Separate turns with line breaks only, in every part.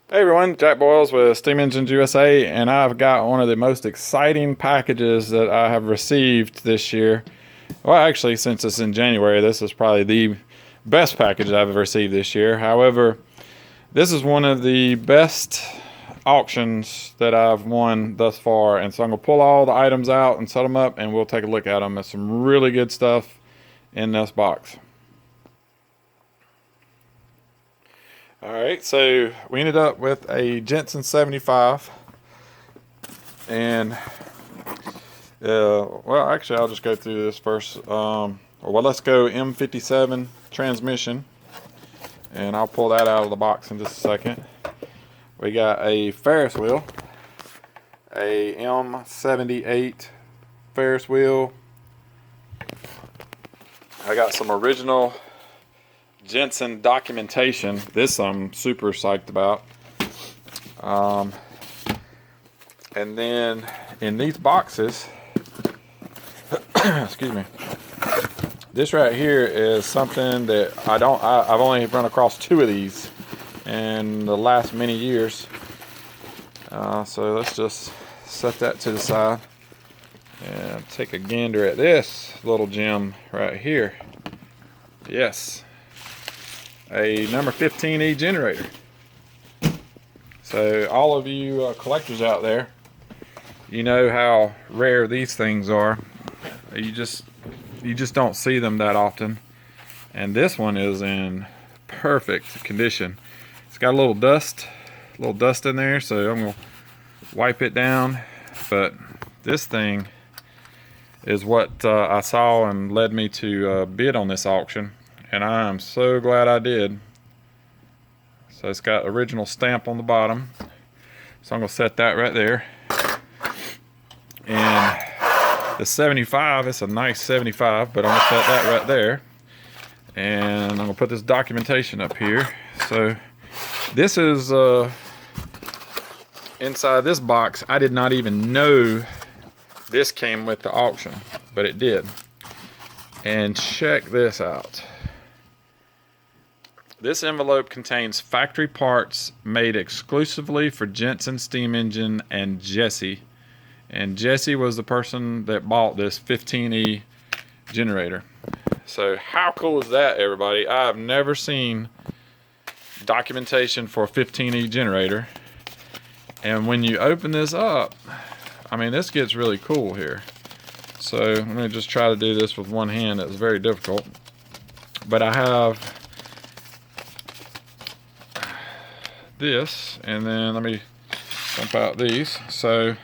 Hey everyone, Jack Boyles with Steam Engines USA, and I've got one of the most exciting packages that I have received this year. Well, actually, since it's in January, this is probably the best package I've ever received this year. However, this is one of the best auctions that I've won thus far, and so I'm going to pull all the items out and set them up, and we'll take a look at them. There's some really good stuff in this box. Alright, so we ended up with a Jensen 75, and well, actually I'll just go through this first. Well, let's go M57 transmission, and I'll pull that out of the box in just a second. We got a Farris wheel, a M78 Farris wheel. I got some original Jensen documentation. This I'm super psyched about. And then in these boxes, excuse me, this right here is something that I've only run across 2 of these in the last many years. So let's just set that to the side and take a gander at this little gem right here. Yes, a number 15E generator. So all of you collectors out there, you know how rare these things are. You just don't see them that often, and this one is in perfect condition. It's got a little dust in there, so I'm gonna wipe it down. But this thing is what I saw and led me to bid on this auction, and I am so glad I did. So it's got original stamp on the bottom, so I'm gonna set that right there. And the 75, it's a nice 75, but I'm gonna set that right there, and I'm gonna put this documentation up here. So this is inside this box. I did not even know this came with the auction, but it did. And check this out. This envelope contains factory parts made exclusively for Jensen Steam Engine and Jesse. And Jesse was the person that bought this 15E generator. So how cool is that, everybody? I have never seen documentation for a 15E generator. And when you open this up, I mean, this gets really cool here. So I'm going to just try to do this with one hand. It's very difficult. But I have this, and then let me dump out these. So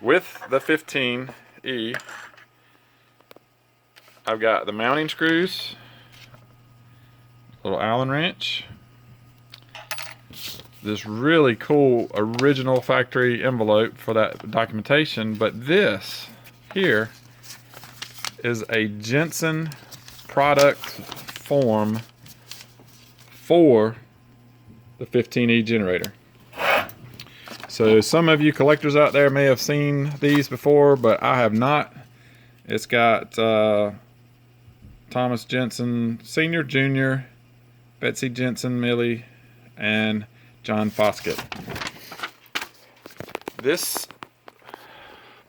with the 15E, I've got the mounting screws, little Allen wrench, this really cool original factory envelope for that documentation. But this here is a Jensen product form for the 15E generator. So some of you collectors out there may have seen these before, but I have not. It's got Thomas Jensen Sr, Jr, Betsy Jensen, Millie, and John Foskett. This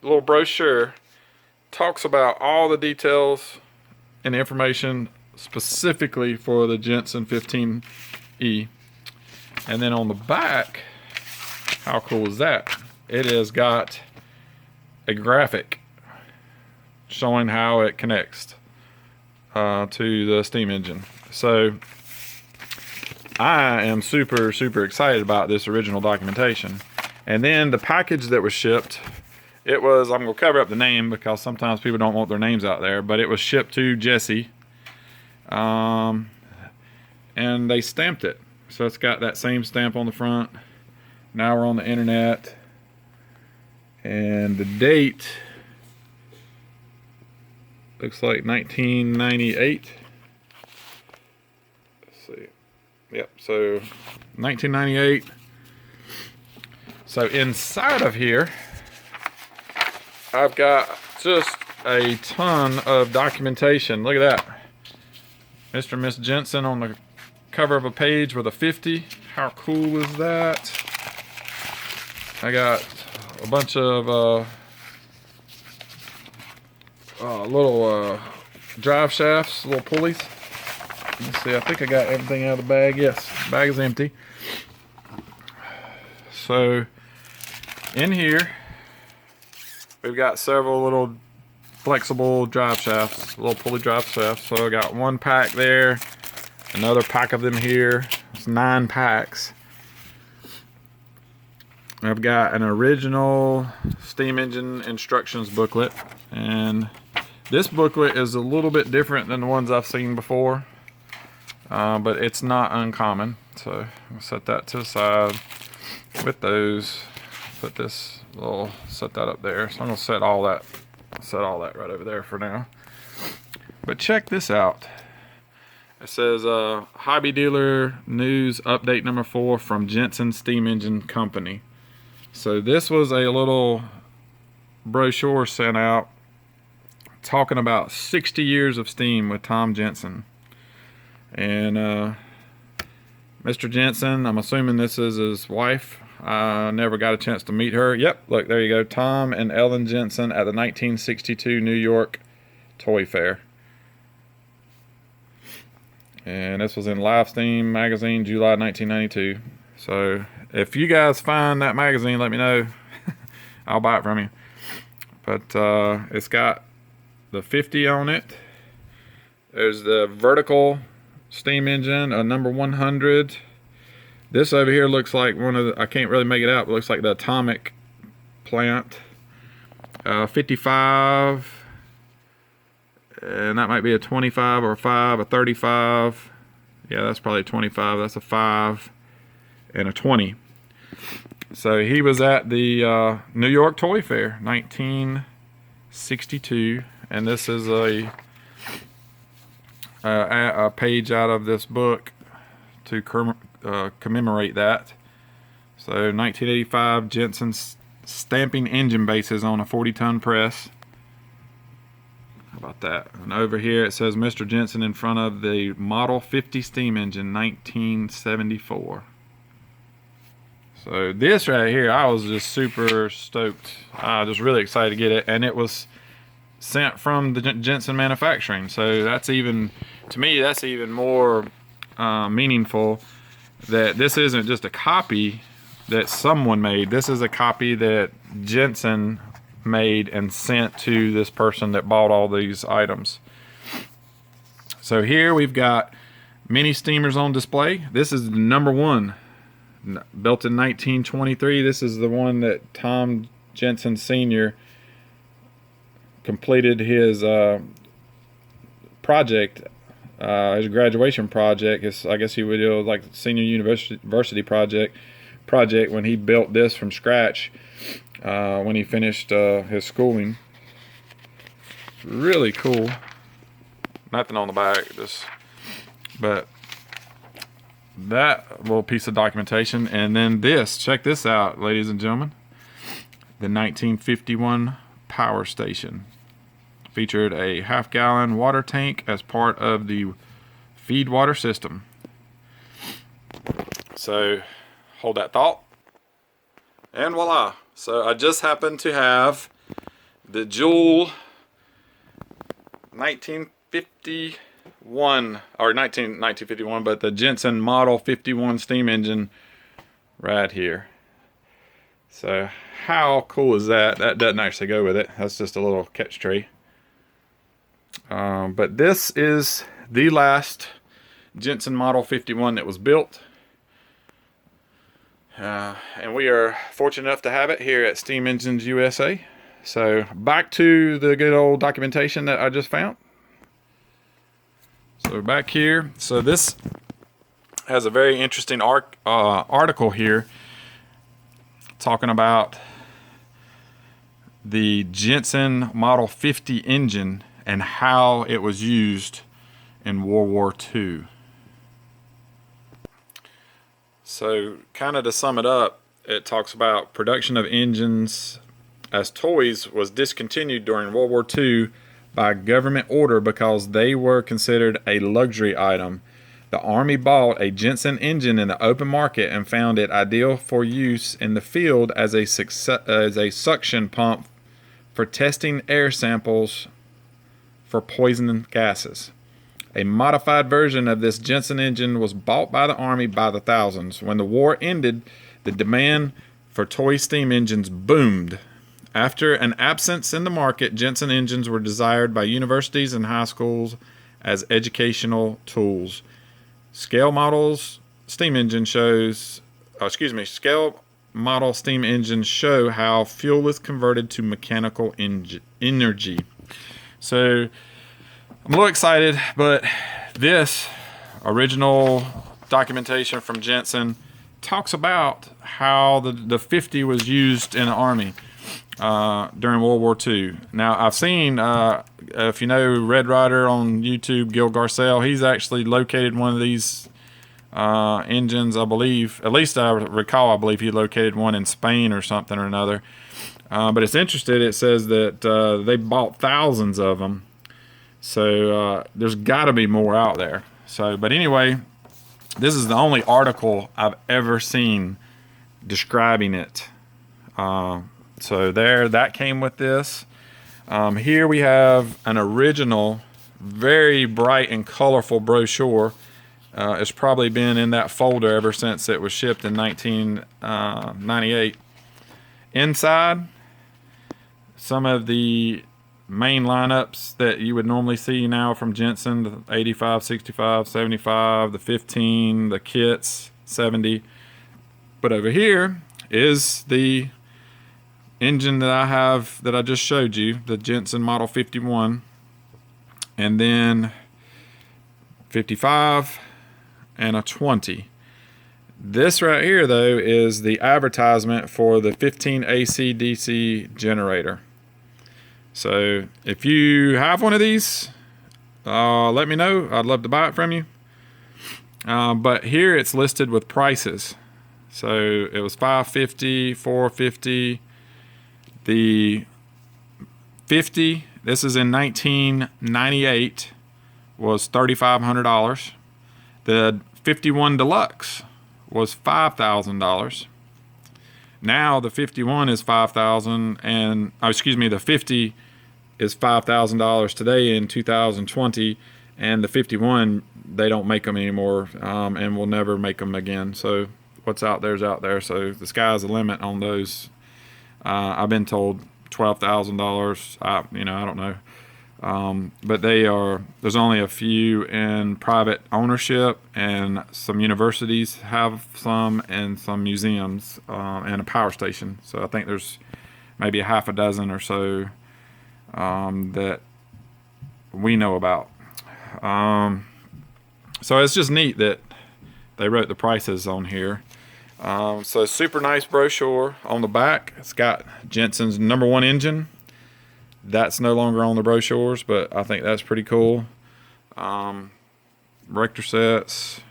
little brochure talks about all the details and information specifically for the Jensen 15E. And then on the back, how cool is that? It has got a graphic showing how it connects to the steam engine. So I am super excited about this original documentation. And then the package that was shipped, it was, I'm going to cover up the name because sometimes people don't want their names out there, but it was shipped to Jesse. And they stamped it. So it's got that same stamp on the front. Now we're on the internet, and the date looks like 1998. Let's see. Yep, so 1998. So inside of here, I've got just a ton of documentation. Look at that. Mr. and Miss Jensen on the cover of a page with a 50. How cool is that? I got a bunch of little drive shafts, little pulleys. Let's see, I think I got everything out of the bag. Yes, the bag is empty. So in here, we've got several little flexible drive shafts, little pulley drive shafts. So I got one pack there, another pack of them here. It's 9 packs. I've got an original steam engine instructions booklet, and this booklet is a little bit different than the ones I've seen before, but it's not uncommon. So we'll set that to the side with those. Put this little, set that up there. So I'm gonna set all that right over there for now. But check this out. It says Hobby Dealer News Update number 4 from Jensen Steam Engine Company. So this was a little brochure sent out talking about 60 years of steam with Tom Jensen. And Mr. Jensen, I'm assuming this is his wife. I never got a chance to meet her. Yep, look, there you go. Tom and Ellen Jensen at the 1962 New York Toy Fair. And this was in Live Steam magazine, July 1992. So if you guys find that magazine, let me know. I'll buy it from you. But it's got the 50 on it. There's the vertical steam engine, a number 100. This over here looks like one of the, I can't really make it out, but it looks like the atomic plant. 55. And that might be a 25 or a 5, a 35. Yeah, that's probably a 25. That's a 5 and a 20. So he was at the New York Toy Fair, 1962, and this is a page out of this book to commemorate that. So 1985, Jensen stamping engine bases on a 40-ton press. How about that? And over here it says Mr. Jensen in front of the Model 50 steam engine, 1974. So this right here, I was just super stoked. I was just really excited to get it, and it was sent from the Jensen manufacturing. So that's even, to me, that's even more meaningful, that this isn't just a copy that someone made. This is a copy that Jensen made and sent to this person that bought all these items. So here we've got mini steamers on display. This is the number 1, built in 1923. This is the one that Tom Jensen Sr. completed his project, his graduation project. I guess he would do like senior university project when he built this from scratch when he finished his schooling. Really cool. Nothing on the back, but that little piece of documentation. And then this, check this out, ladies and gentlemen. The 1951 power station featured a half-gallon water tank as part of the feed water system. So hold that thought, and voila. So I just happen to have the Joule 1951, or 1951, but the Jensen Model 51 steam engine right here. So how cool is that? That doesn't actually go with it. That's just a little catch tree. But this is the last Jensen Model 51 that was built. And we are fortunate enough to have it here at Steam Engines USA. So back to the good old documentation that I just found. So back here, so this has a very interesting article here talking about the Jensen Model 50 engine and how it was used in World War II. So kind of to sum it up, it talks about production of engines as toys was discontinued during World War II by government order because they were considered a luxury item The Army bought a Jensen engine in the open market and found it ideal for use in the field as a suction pump for testing air samples for poison gases. A modified version of this Jensen engine was bought by the Army by the thousands. When the war ended, the demand for toy steam engines boomed. After an absence in the market, Jensen engines were desired by universities and high schools as educational tools. Scale model steam engines show how fuel is converted to mechanical energy. So I'm a little excited, but this original documentation from Jensen talks about how the 50 was used in the Army during World War II. Now, I've seen, if you know Red Rider on YouTube, Gil Garcelle, he's actually located one of these engines, I believe. At least I recall, I believe he located one in Spain or something or another. But it's interesting. It says that they bought thousands of them. So there's got to be more out there. So, but anyway, this is the only article I've ever seen describing it. So there, that came with this. Here we have an original, very bright and colorful brochure. It's probably been in that folder ever since it was shipped in 1998. Inside, some of the main lineups that you would normally see now from Jensen: the 85, 65, 75, the 15, the kits, 70. But over here is the engine that I have that I just showed you, the Jensen Model 51, and then 55 and a 20. This right here, though, is the advertisement for the 15 AC DC generator. So if you have one of these, let me know. I'd love to buy it from you. But here it's listed with prices. So it was $550, $450. The 50, this is in 1998, was $3,500. The 51 Deluxe was $5,000. Now the 51 is $5,000, and the 50 is $5,000 today in 2020, and the 51, they don't make them anymore, and will never make them again. So what's out there is out there. So the sky's the limit on those. I've been told $12,000. I don't know. But there's only a few in private ownership, and some universities have some, and some museums, and a power station. So I think there's maybe a half a dozen or so that we know about. So it's just neat that they wrote the prices on here. So super nice brochure. On the back, it's got Jensen's #1 engine. That's no longer on the brochures, but I think that's pretty cool. Rector sets.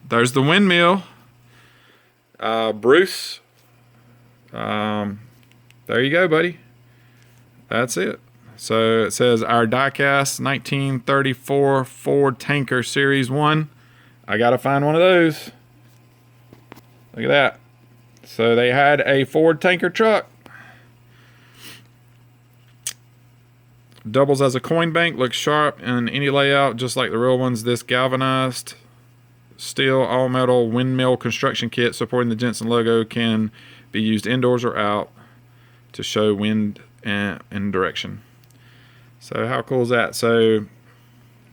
There's the windmill. Bruce. There you go, buddy. That's it. So it says our diecast 1934 Ford Tanker Series 1. I got to find one of those. Look at that. So they had a Ford tanker truck. Doubles as a coin bank, looks sharp in any layout, just like the real ones. This galvanized steel all metal windmill construction kit supporting the Jensen logo can be used indoors or out to show wind and direction. So how cool is that? So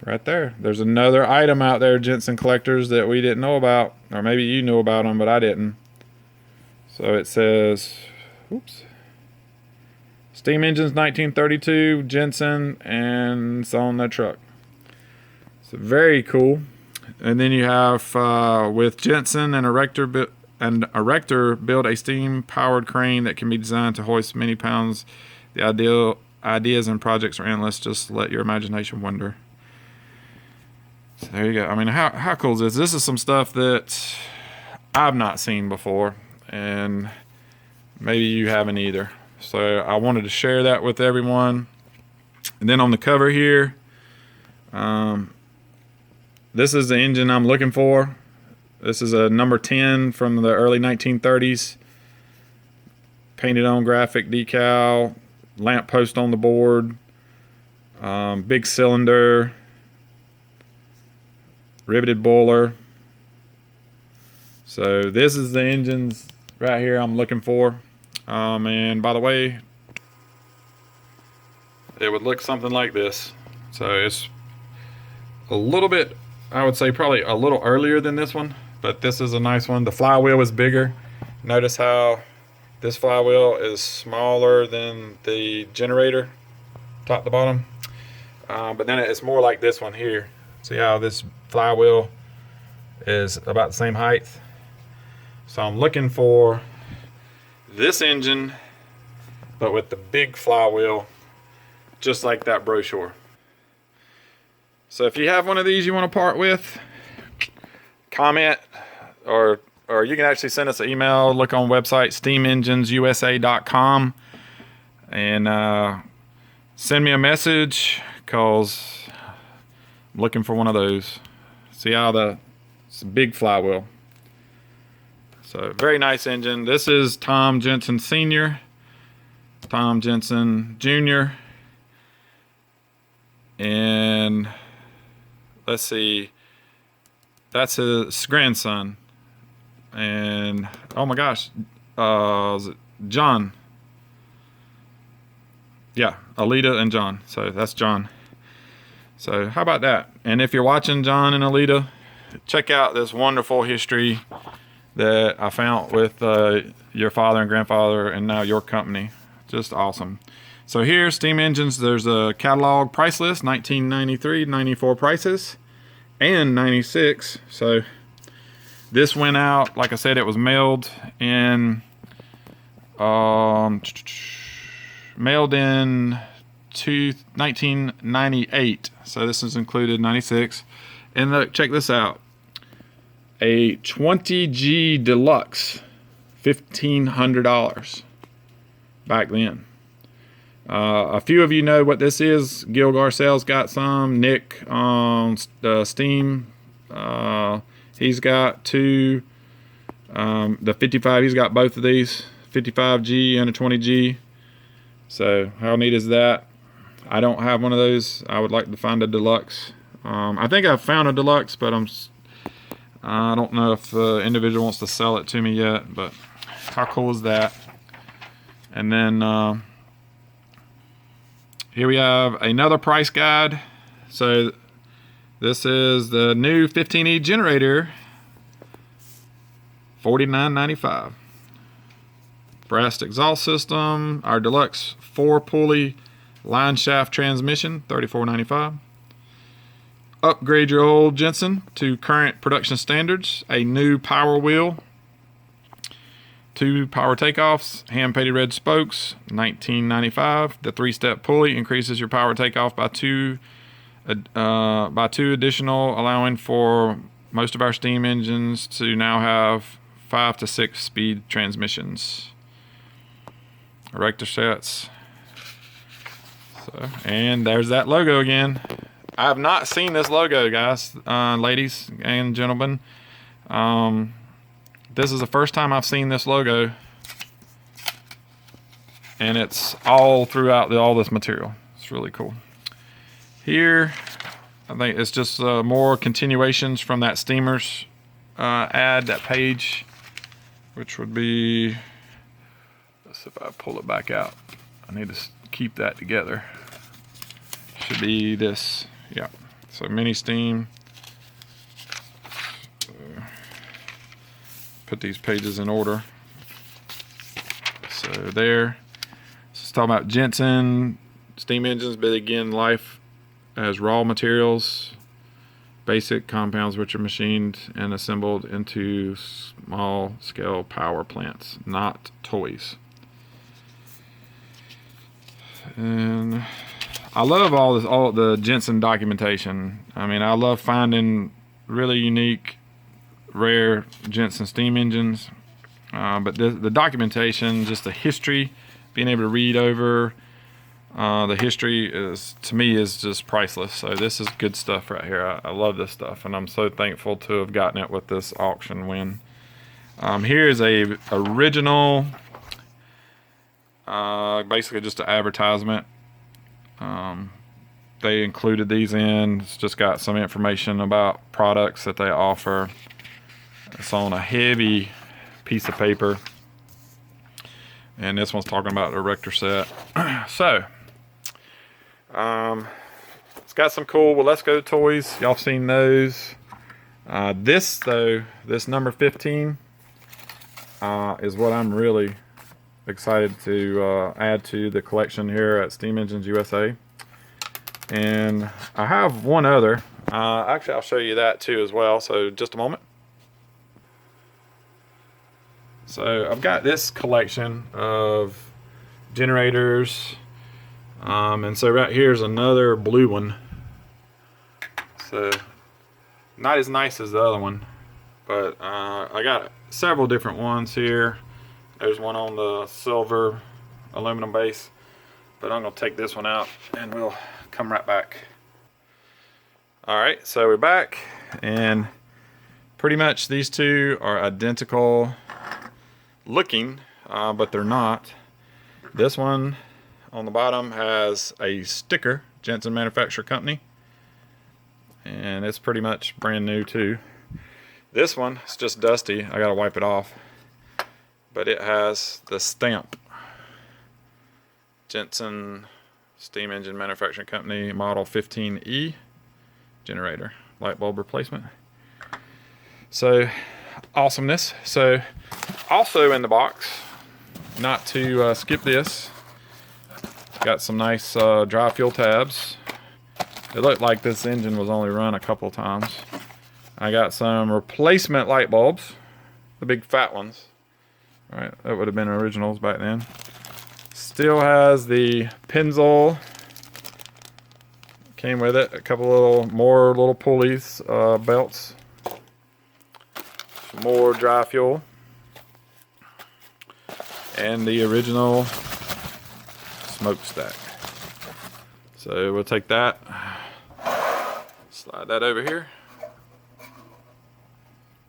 right there, there's another item out there, Jensen collectors, that we didn't know about, or maybe you knew about them, but I didn't. So it says, oops. Steam engines 1932, Jensen, and it's on the truck. So very cool. And then you have with Jensen and erector build a steam-powered crane that can be designed to hoist many pounds. The ideas and projects are endless. Just let your imagination wander. So there you go. I mean, how cool is this? This is some stuff that I've not seen before, and maybe you haven't either. So I wanted to share that with everyone. And then on the cover here, this is the engine I'm looking for. This is a number 10 from the early 1930s. Painted on graphic decal, lamp post on the board, big cylinder, riveted boiler. So this is the engines right here I'm looking for. And by the way, it would look something like this. So it's a little bit, I would say probably a little earlier than this one, but this is a nice one. The flywheel is bigger. Notice how this flywheel is smaller than the generator, top to bottom. But then it's more like this one here. See how this flywheel is about the same height? So I'm looking for this engine, but with the big flywheel, just like that brochure. So if you have one of these you want to part with, comment, or you can actually send us an email. Look on website steamenginesusa.com and send me a message, cause I'm looking for one of those. See how it's a big flywheel. So very nice engine. This is Tom Jensen Sr, Tom Jensen Jr, and let's see, that's his grandson. And oh my gosh, is it John? Yeah, Alita and John. So that's John. So how about that? And if you're watching John and Alita, check out this wonderful history that I found with your father and grandfather and now your company. Just awesome. So here, steam engines, there's a catalog price list, 1993, 94 prices, and 96. So this went out, like I said, it was mailed in 1998. So this is included 96. And look, check this out. A 20G deluxe, $1,500 back then. A few of you know what this is. Gil Garcell's got some. Nick on Steam. He's got two. The 55, he's got both of these. 55G and a 20G. So how neat is that? I don't have one of those. I would like to find a deluxe. I think I've found a deluxe, but I don't know if the individual wants to sell it to me yet. But how cool is that? And then here we have another price guide. So this is the new 15E generator, $49.95. Brass exhaust system, our deluxe 4-pulley line shaft transmission, $34.95. Upgrade your old Jensen to current production standards. A new power wheel, 2 power takeoffs, hand-painted red spokes, $19.95. The 3-step pulley increases your power takeoff by two additional, allowing for most of our steam engines to now have 5 to 6 speed transmissions. Erector sets. So, and there's that logo again. I have not seen this logo, guys, ladies and gentlemen. This is the first time I've seen this logo, and it's all throughout all this material. It's really cool. Here, I think it's just more continuations from that Steamers ad, that page, which would be, let's see if I pull it back out. I need to keep that together. Should be this, yeah. So mini steam. Put these pages in order. So there. This is talking about Jensen steam engines, but again, life as raw materials, basic compounds which are machined and assembled into small scale power plants, not toys. And I love all the Jensen documentation. I mean, I love finding really unique, rare Jensen steam engines. But the documentation, just the history, being able to read over The history is, to me, is just priceless. So this is good stuff right here. I love this stuff, and I'm so thankful to have gotten it with this auction win. Here is a original, basically just an advertisement. They included these in. It's just got some information about products that they offer. It's on a heavy piece of paper, and this one's talking about the Erector set. So it's got some cool Wilesco toys. Y'all seen those. This though, this number 15 is what I'm really excited to add to the collection here at Steam Engines USA. And I have one other. Actually, I'll show you that too as well. So just a moment. So I've got this collection of generators. And so right here's another blue one. So not as nice as the other one, but I got several different ones here. There's one on the silver aluminum base, but I'm gonna take this one out and we'll come right back. All right, so we're back, and pretty much these two are identical looking, but they're not. This one on the bottom has a sticker, Jensen Manufacturer Company, and it's pretty much brand new too. This one is just dusty. I gotta wipe it off, but it has the stamp, Jensen Steam Engine Manufacturing Company, model 15E generator, light bulb replacement. So awesomeness. So also in the box, not to skip this, got some nice dry fuel tabs. It looked like this engine was only run a couple times. I got some replacement light bulbs, the big fat ones. All right, that would have been originals back then. Still has the Pennzoil, came with it, a couple more little pulleys, belts, some more dry fuel, and the original smokestack. So we'll take that, slide that over here,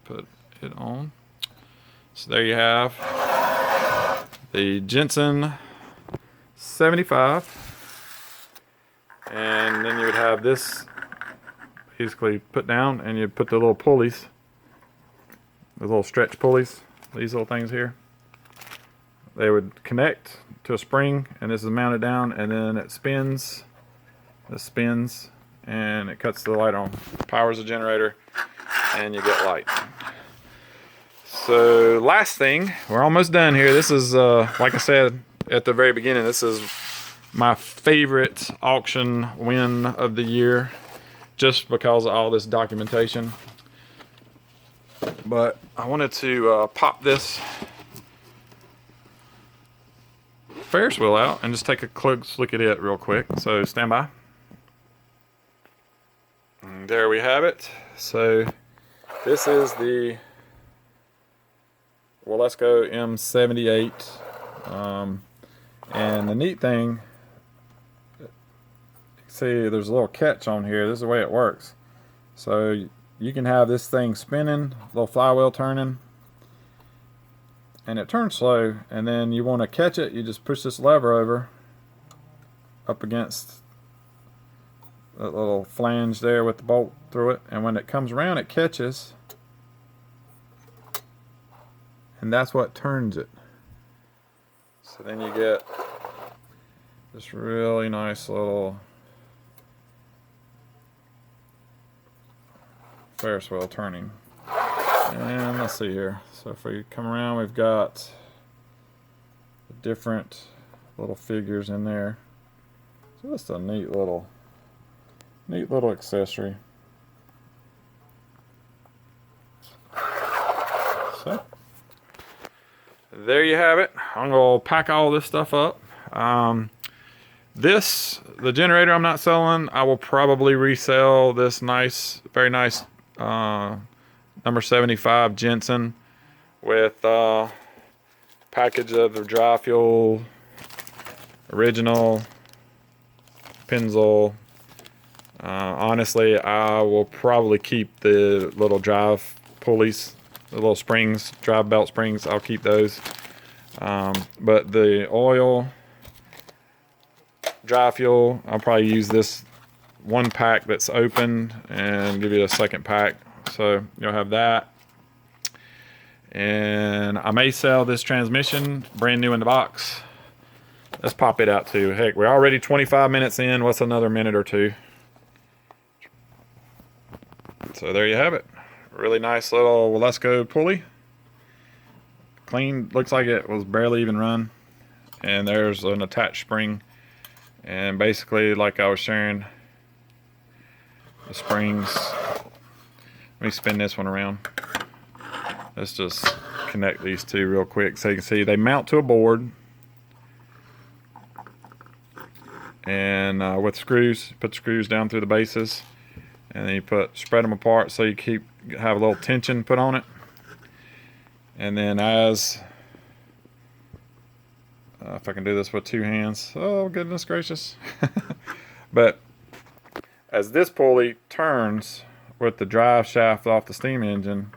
put it on. So there you have the Jensen 75, and then you would have this basically put down, and you'd put the little pulleys, the little stretch pulleys, these little things here. They would connect to a spring, and this is mounted down, and then it spins. This spins, and it cuts the light on, powers the generator, and you get light. So last thing, we're almost done here. This is, like I said at the very beginning, this is my favorite auction win of the year, just because of all this documentation. But I wanted to pop this Ferris wheel out and just take a close look at it real quick. So stand by. And there we have it. So this is the Wilesco M78. And the neat thing, see there's a little catch on here. This is the way it works. So you can have this thing spinning, little flywheel turning, and it turns slow, and then you want to catch it, you just push this lever over up against that little flange there with the bolt through it, and when it comes around it catches, and that's what turns it. So then you get this really nice little Ferris wheel turning. And let's see here. So if we come around, we've got different little figures in there. So just a neat little accessory. So there you have it. I'm gonna pack all this stuff up. The generator I'm not selling. I will probably resell this nice, very nice number 75 Jensen with package of the dry fuel, original Pennzoil. Honestly, I will probably keep the little drive pulleys, the little springs, drive belt springs. I'll keep those. But the oil, dry fuel, I'll probably use this one pack that's open and give you a second pack. So you'll have that. And I may sell this transmission brand new in the box. Let's pop it out too. Heck, we're already 25 minutes in. What's another minute or two? So there you have it. Really nice little Wilesco pulley. Clean, looks like it was barely even run. And there's an attached spring. And basically, like I was sharing, the springs. Let me spin this one around. Let's just connect these two real quick so you can see they mount to a board. And with screws, put screws down through the bases, and then you spread them apart so you have a little tension put on it. And then if I can do this with two hands, oh goodness gracious. But as this pulley turns with the drive shaft off the steam engine,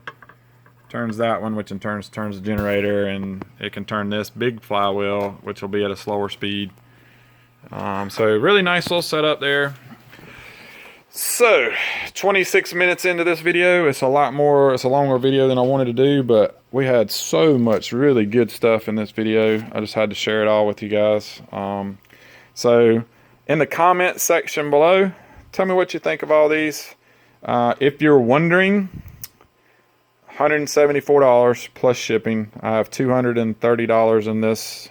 turns that one, which in turn turns the generator, and it can turn this big flywheel, which will be at a slower speed. So really nice little setup there. So 26 minutes into this video. It's a longer video than I wanted to do, but we had so much really good stuff in this video. I just had to share it all with you guys. So in the comment section below, tell me what you think of all these. If you're wondering, $174 plus shipping. I have $230 in this.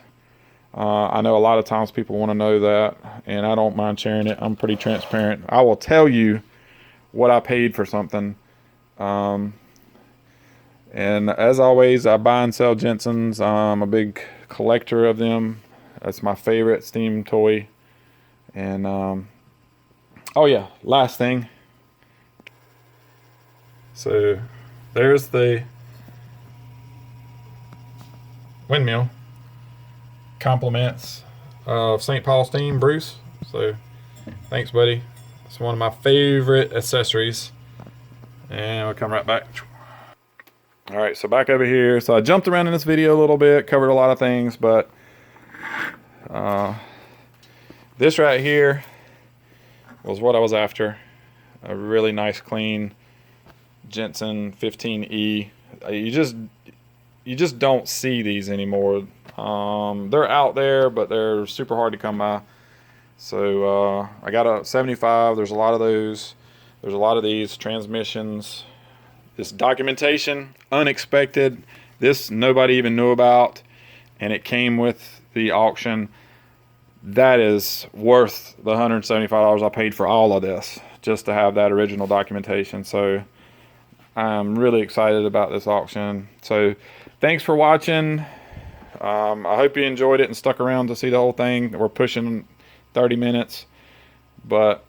I know a lot of times people want to know that, and I don't mind sharing it. I'm pretty transparent. I will tell you what I paid for something. And as always, I buy and sell Jensens. I'm a big collector of them. That's my favorite steam toy. And oh yeah, last thing. So there's the windmill. Compliments of St. Paul Steam, Bruce. So thanks, buddy. It's one of my favorite accessories. And we'll come right back. All right, so back over here. So I jumped around in this video a little bit, covered a lot of things, but this right here was what I was after. A really nice, clean Jensen 15E. You just don't see these anymore. They're out there, but they're super hard to come by. So I got a 75. There's a lot of those. There's a lot of these transmissions. This documentation, unexpected. This nobody even knew about, and it came with the auction. That is worth the $175 I paid for all of this, just to have that original documentation. So I'm really excited about this auction. So thanks for watching. I hope you enjoyed it and stuck around to see the whole thing. We're pushing 30 minutes, but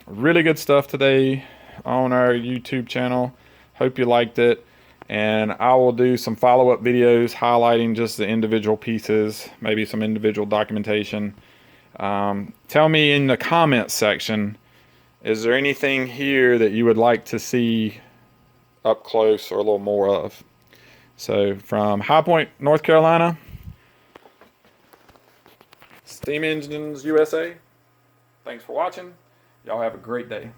really good stuff today on our YouTube channel. Hope you liked it, and I will do some follow-up videos highlighting just the individual pieces, maybe some individual documentation. Tell me in the comments section, is there anything here that you would like to see up close or a little more of? So from High Point, North Carolina, Steam Engines USA, thanks for watching. Y'all have a great day.